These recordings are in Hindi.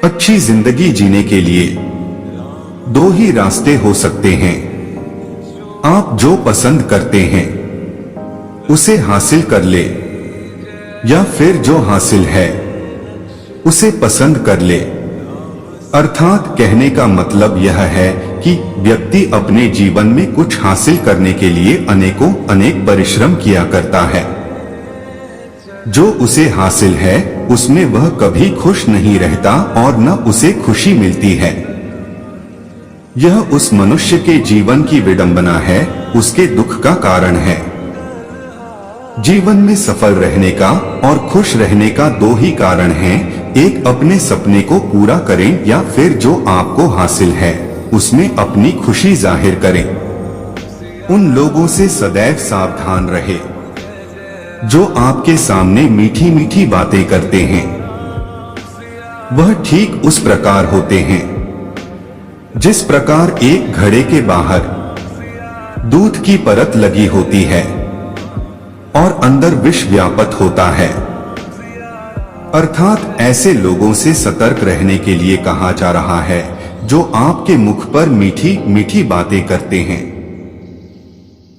अच्छी जिंदगी जीने के लिए दो ही रास्ते हो सकते हैं। आप जो पसंद करते हैं उसे हासिल कर ले, या फिर जो हासिल है उसे पसंद कर ले। अर्थात कहने का मतलब यह है कि व्यक्ति अपने जीवन में कुछ हासिल करने के लिए अनेक परिश्रम किया करता है। जो उसे हासिल है उसमें वह कभी खुश नहीं रहता और न उसे खुशी मिलती है। यह उस मनुष्य के जीवन की विडंबना है, उसके दुख का कारण है। जीवन में सफल रहने का और खुश रहने का दो ही कारण हैं, एक अपने सपने को पूरा करें या फिर जो आपको हासिल है उसमें अपनी खुशी जाहिर करें। उन लोगों से सदैव सावधान रहे जो आपके सामने मीठी मीठी बातें करते हैं। वह ठीक उस प्रकार होते हैं जिस प्रकार एक घड़े के बाहर दूध की परत लगी होती है और अंदर विष व्याप्त होता है। अर्थात ऐसे लोगों से सतर्क रहने के लिए कहा जा रहा है जो आपके मुख पर मीठी मीठी बातें करते हैं।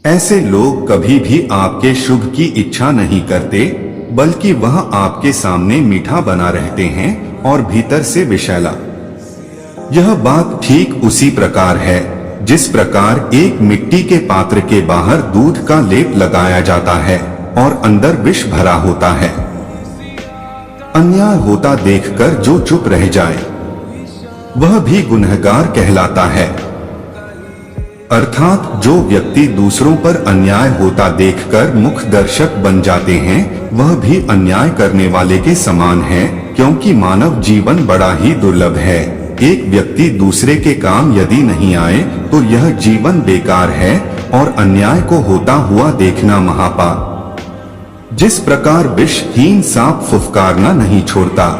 ऐसे लोग कभी भी आपके शुभ की इच्छा नहीं करते, बल्कि वह आपके सामने मीठा बना रहते हैं और भीतर से विषैला। यह बात ठीक उसी प्रकार है जिस प्रकार एक मिट्टी के पात्र के बाहर दूध का लेप लगाया जाता है और अंदर विष भरा होता है। अन्याय होता देखकर जो चुप रह जाए वह भी गुनहगार कहलाता है। अर्थात जो व्यक्ति दूसरों पर अन्याय होता देखकर मुख दर्शक बन जाते हैं वह भी अन्याय करने वाले के समान है, क्योंकि मानव जीवन बड़ा ही दुर्लभ है। एक व्यक्ति दूसरे के काम यदि नहीं आए तो यह जीवन बेकार है और अन्याय को होता हुआ देखना महापाप। जिस प्रकार विषहीन सांप फुफकारना नहीं छोड़ता,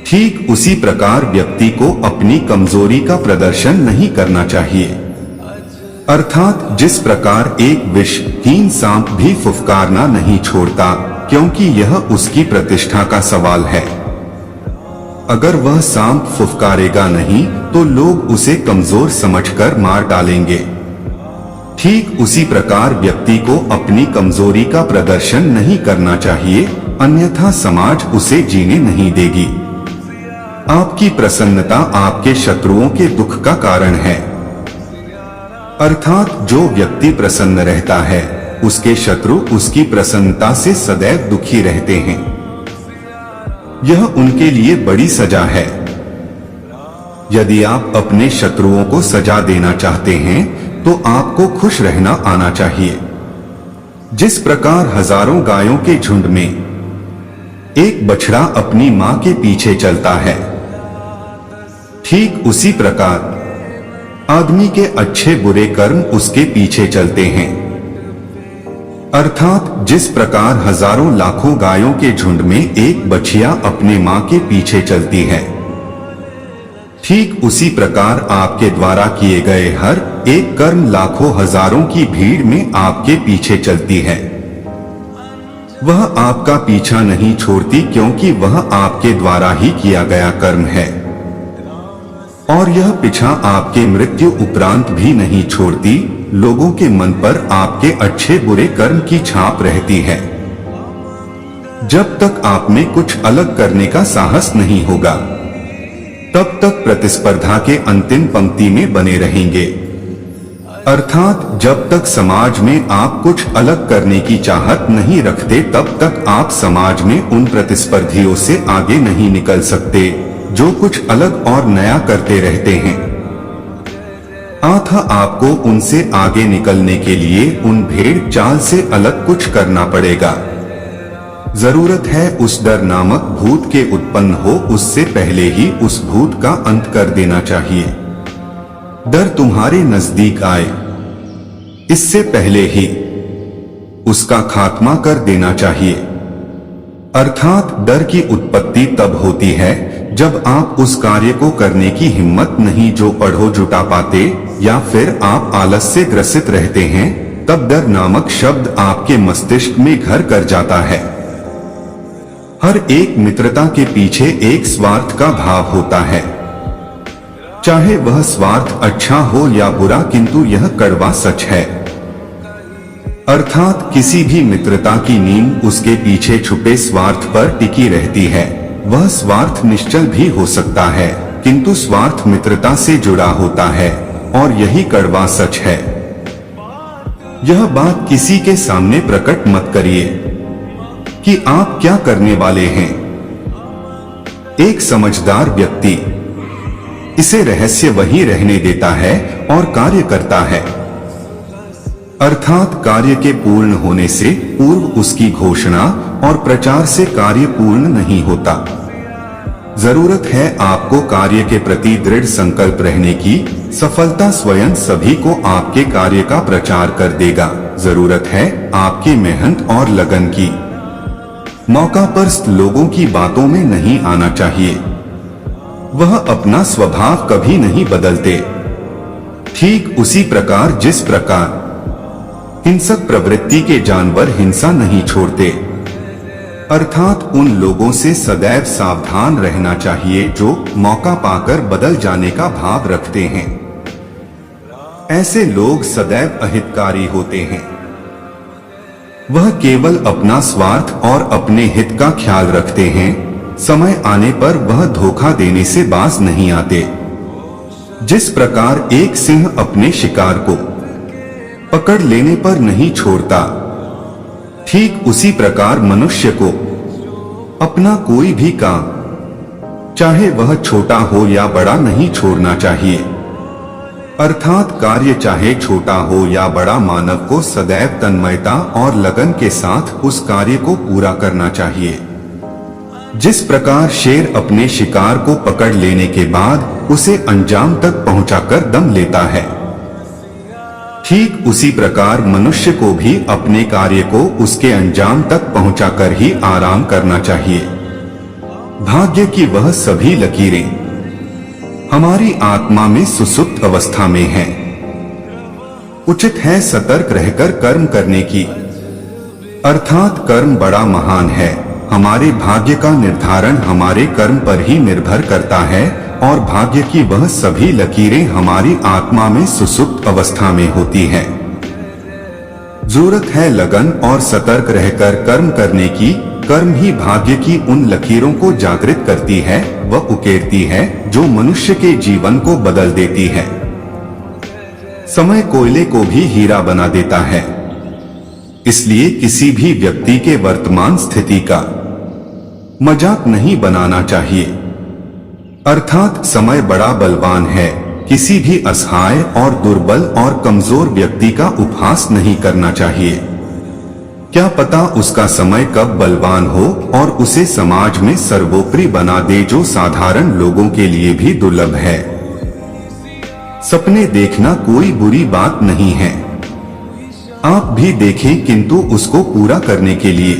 ठीक उसी प्रकार व्यक्ति को अपनी कमजोरी का प्रदर्शन नहीं करना चाहिए। अर्थात जिस प्रकार एक विषहीन सांप भी फुफकारना नहीं छोड़ता, क्योंकि यह उसकी प्रतिष्ठा का सवाल है। अगर वह सांप फुफकारेगा नहीं तो लोग उसे कमजोर समझकर मार डालेंगे। ठीक उसी प्रकार व्यक्ति को अपनी कमजोरी का प्रदर्शन नहीं करना चाहिए, अन्यथा समाज उसे जीने नहीं देगी। आपकी प्रसन्नता आपके शत्रुओं के दुख का कारण है। अर्थात जो व्यक्ति प्रसन्न रहता है उसके शत्रु उसकी प्रसन्नता से सदैव दुखी रहते हैं। यह उनके लिए बड़ी सजा है। यदि आप अपने शत्रुओं को सजा देना चाहते हैं तो आपको खुश रहना आना चाहिए। जिस प्रकार हजारों गायों के झुंड में एक बछड़ा अपनी मां के पीछे चलता है, ठीक उसी प्रकार आदमी के अच्छे बुरे कर्म उसके पीछे चलते हैं। अर्थात जिस प्रकार हजारों लाखों गायों के झुंड में एक बछिया अपने मां के पीछे चलती है, ठीक उसी प्रकार आपके द्वारा किए गए हर एक कर्म लाखों हजारों की भीड़ में आपके पीछे चलती है। वह आपका पीछा नहीं छोड़ती, क्योंकि वह आपके द्वारा ही किया गया कर्म है और यह पीछा आपके मृत्यु उपरांत भी नहीं छोड़ती। लोगों के मन पर आपके अच्छे बुरे कर्म की छाप रहती है। जब तक आप में कुछ अलग करने का साहस नहीं होगा तब तक प्रतिस्पर्धा के अंतिम पंक्ति में बने रहेंगे। अर्थात जब तक समाज में आप कुछ अलग करने की चाहत नहीं रखते तब तक आप समाज में उन प्रतिस्पर्धियों से आगे नहीं निकल सकते जो कुछ अलग और नया करते रहते हैं। अतः आपको उनसे आगे निकलने के लिए उन भेड़ चाल से अलग कुछ करना पड़ेगा। जरूरत है उस डर नामक भूत के उत्पन्न हो, उससे पहले ही उस भूत का अंत कर देना चाहिए। डर तुम्हारे नजदीक आए इससे पहले ही उसका खात्मा कर देना चाहिए। अर्थात डर की उत्पत्ति तब होती है जब आप उस कार्य को करने की हिम्मत नहीं जो पढ़ो जुटा पाते, या फिर आप आलस से ग्रसित रहते हैं, तब डर नामक शब्द आपके मस्तिष्क में घर कर जाता है। हर एक मित्रता के पीछे एक स्वार्थ का भाव होता है, चाहे वह स्वार्थ अच्छा हो या बुरा, किंतु यह कड़वा सच है। अर्थात किसी भी मित्रता की नींव उसके पीछे छुपे स्वार्थ पर टिकी रहती है। वह स्वार्थ निश्चल भी हो सकता है, किंतु स्वार्थ मित्रता से जुड़ा होता है, और यही कड़वा सच है। यह बात किसी के सामने प्रकट मत करिए कि आप क्या करने वाले हैं। एक समझदार व्यक्ति इसे रहस्य वही रहने देता है और कार्य करता है, अर्थात कार्य के पूर्ण होने से पूर्व उसकी घोषणा और प्रचार से कार्य पूर्ण नहीं होता। जरूरत है आपको कार्य के प्रति दृढ़ संकल्प रहने की। सफलता स्वयं सभी को आपके कार्य का प्रचार कर देगा। जरूरत है आपकी मेहनत और लगन की। मौकापरस्त लोगों की बातों में नहीं आना चाहिए। वह अपना स्वभाव कभी नहीं बदलते। ठीक उसी प्रकार जिस प्रकार हिंसक प्रवृत्ति के जानवर हिंसा नहीं छोड़ते, अर्थात उन लोगों से सदैव सावधान रहना चाहिए जो मौका पाकर बदल जाने का भाव रखते हैं। ऐसे लोग सदैव अहितकारी होते हैं। वह केवल अपना स्वार्थ और अपने हित का ख्याल रखते हैं। समय आने पर वह धोखा देने से बाज नहीं आते। जिस प्रकार एक सिंह अपने शिकार को पकड़ लेने पर नहीं छोड़ता, ठीक उसी प्रकार मनुष्य को अपना कोई भी काम, चाहे वह छोटा हो या बड़ा, नहीं छोड़ना चाहिए। अर्थात कार्य चाहे छोटा हो या बड़ा, मानव को सदैव तन्मयता और लगन के साथ उस कार्य को पूरा करना चाहिए। जिस प्रकार शेर अपने शिकार को पकड़ लेने के बाद उसे अंजाम तक पहुंचाकर दम लेता है, ठीक उसी प्रकार मनुष्य को भी अपने कार्य को उसके अंजाम तक पहुंचाकर ही आराम करना चाहिए। भाग्य की वह सभी लकीरें हमारी आत्मा में सुसुप्त अवस्था में हैं। उचित है सतर्क रहकर कर्म करने की, अर्थात कर्म बड़ा महान है। हमारे भाग्य का निर्धारण हमारे कर्म पर ही निर्भर करता है, और भाग्य की वह सभी लकीरें हमारी आत्मा में सुसुप्त अवस्था में होती हैं। जरूरत है लगन और सतर्क रहकर कर्म करने की। कर्म ही भाग्य की उन लकीरों को जागृत करती है, वह उकेरती है जो मनुष्य के जीवन को बदल देती है। समय कोयले को भी हीरा बना देता है। इसलिए किसी भी व्यक्ति के वर्तमान स्थिति का मजाक नहीं बनाना चाहिए। अर्थात समय बड़ा बलवान है। किसी भी असहाय और दुर्बल और कमजोर व्यक्ति का उपहास नहीं करना चाहिए। क्या पता उसका समय कब बलवान हो और उसे समाज में सर्वोपरि बना दे, जो साधारण लोगों के लिए भी दुर्लभ है। सपने देखना कोई बुरी बात नहीं है। आप भी देखें, किंतु उसको पूरा करने के लिए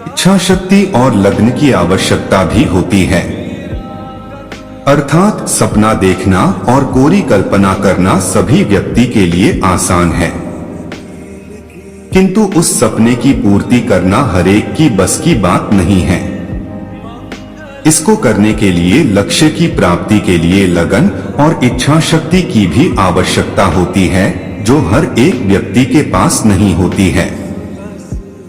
इच्छा शक्ति और लगन की आवश्यकता भी होती है। अर्थात सपना देखना और कोरी कल्पना करना सभी व्यक्ति के लिए आसान है, किंतु उस सपने की पूर्ति करना हरेक की बस की बात नहीं है। इसको करने के लिए लक्ष्य की प्राप्ति के लिए लगन और इच्छा शक्ति की भी आवश्यकता होती है, जो हर एक व्यक्ति के पास नहीं होती है।